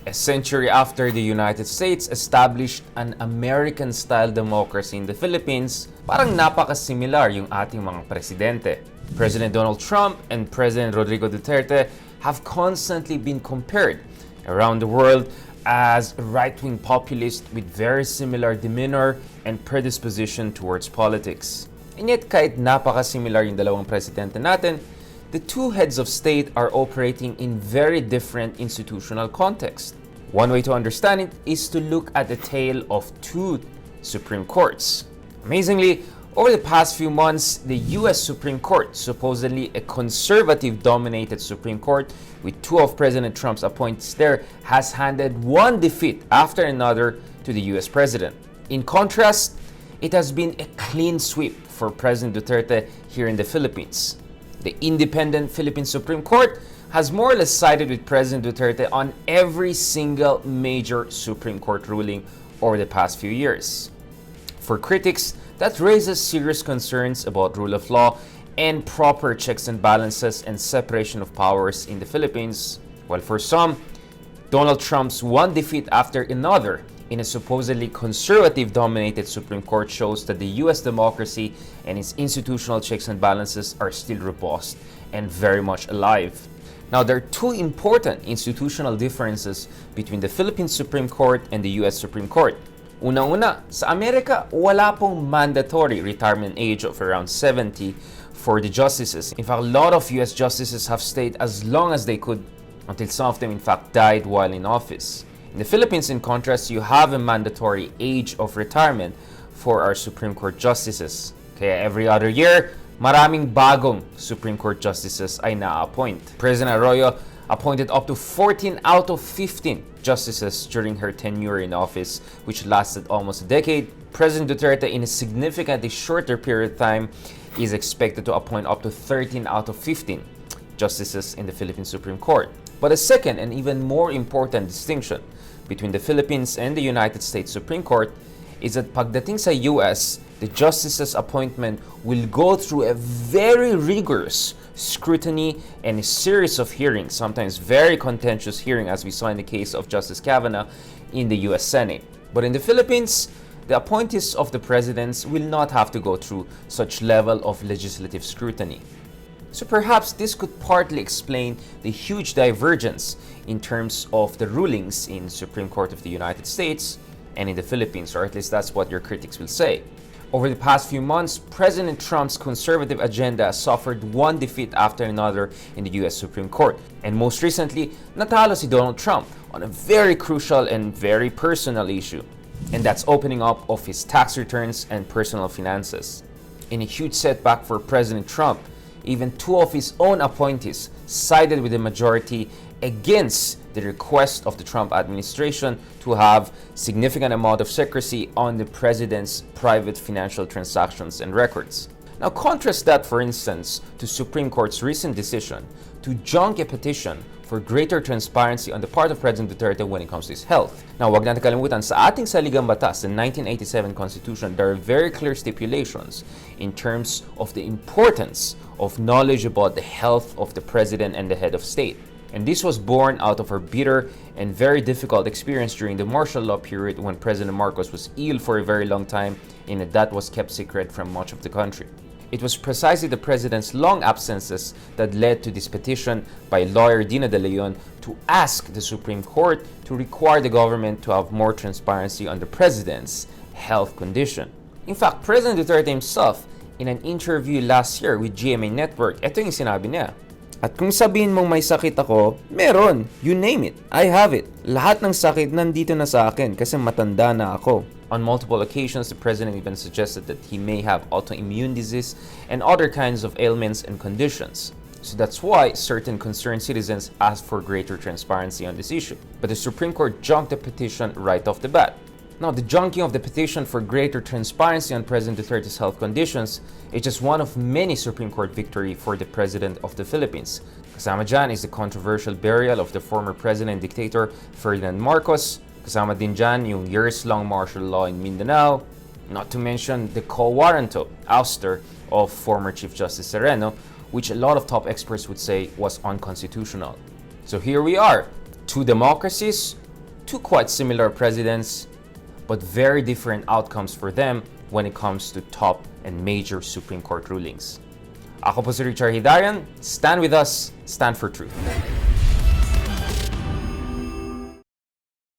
A century after the United States established an American-style democracy in the Philippines, parang napaka-similar yung ating mga presidente. President Donald Trump and President Rodrigo Duterte have constantly been compared around the world as right-wing populists with very similar demeanor and predisposition towards politics. And yet, kahit napaka-similar yung dalawang presidente natin, the two heads of state are operating in very different institutional contexts. One way to understand it is to look at the tale of two Supreme Courts. Amazingly, over the past few months, the US Supreme Court, supposedly a conservative-dominated Supreme Court with two of President Trump's appointees there, has handed one defeat after another to the US president. In contrast, it has been a clean sweep for President Duterte here in the Philippines. The independent Philippine Supreme Court has more or less sided with President Duterte on every single major Supreme Court ruling over the past few years. For critics, that raises serious concerns about rule of law and proper checks and balances and separation of powers in the Philippines, while for some, Donald Trump's one defeat after another in a supposedly conservative-dominated Supreme Court shows that the US democracy and its institutional checks and balances are still robust and very much alive. Now, there are two important institutional differences between the Philippine Supreme Court and the US Supreme Court. Unang-una, sa Amerika, wala pong mandatory retirement age of around 70 for the justices. In fact, a lot of US justices have stayed as long as they could until some of them in fact died while in office. In the Philippines, in contrast, you have a mandatory age of retirement for our Supreme Court justices. Kaya every other year, maraming bagong Supreme Court justices ay na-appoint. President Arroyo appointed up to 14 out of 15 justices during her tenure in office, which lasted almost a decade. President Duterte, in a significantly shorter period of time, is expected to appoint up to 13 out of 15 justices in the Philippine Supreme Court. But a second and even more important distinction between the Philippines and the United States Supreme Court is that pagdating sa US, the justices' appointment will go through a very rigorous scrutiny and a series of hearings, sometimes very contentious hearings, as we saw in the case of Justice Kavanaugh in the US Senate. But in the Philippines, the appointees of the presidents will not have to go through such level of legislative scrutiny. So perhaps this could partly explain the huge divergence in terms of the rulings in Supreme Court of the United States and in the Philippines, or at least that's what your critics will say. Over the past few months, President Trump's conservative agenda suffered one defeat after another in the US Supreme Court. And most recently, natalo si Donald Trump on a very crucial and very personal issue, and that's opening up of his tax returns and personal finances. In a huge setback for President Trump, even two of his own appointees sided with the majority against the request of the Trump administration to have significant amount of secrecy on the president's private financial transactions and records. Now contrast that, for instance, to Supreme Court's recent decision to junk a petition for greater transparency on the part of President Duterte when it comes to his health. Now, wag natin kalimutan, sa ating saligang batas, the 1987 Constitution, there are very clear stipulations in terms of the importance of knowledge about the health of the president and the head of state. And this was born out of our bitter and very difficult experience during the martial law period when President Marcos was ill for a very long time, and that was kept secret from much of the country. It was precisely the president's long absences that led to this petition by lawyer Dina De Leon to ask the Supreme Court to require the government to have more transparency on the president's health condition. In fact, President Duterte himself, in an interview last year with GMA Network, ito yung sinabi niya. At kung sabihin mong may sakit ako, meron. You name it. I have it. Lahat ng sakit nandito na sa akin kasi matanda na ako. On multiple occasions, the president even suggested that he may have autoimmune disease and other kinds of ailments and conditions. So that's why certain concerned citizens asked for greater transparency on this issue. But the Supreme Court junked the petition right off the bat. Now, the junking of the petition for greater transparency on President Duterte's health conditions is just one of many Supreme Court victory for the President of the Philippines. Kasama dyan is the controversial burial of the former President and Dictator Ferdinand Marcos. Kasama din dyan yung years-long martial law in Mindanao. Not to mention the quo warranto ouster of former Chief Justice Sereno, which a lot of top experts would say was unconstitutional. So here we are, two democracies, two quite similar presidents, but very different outcomes for them when it comes to top and major Supreme Court rulings. Ako po si Richard Hidarian. Stand with us, stand for truth.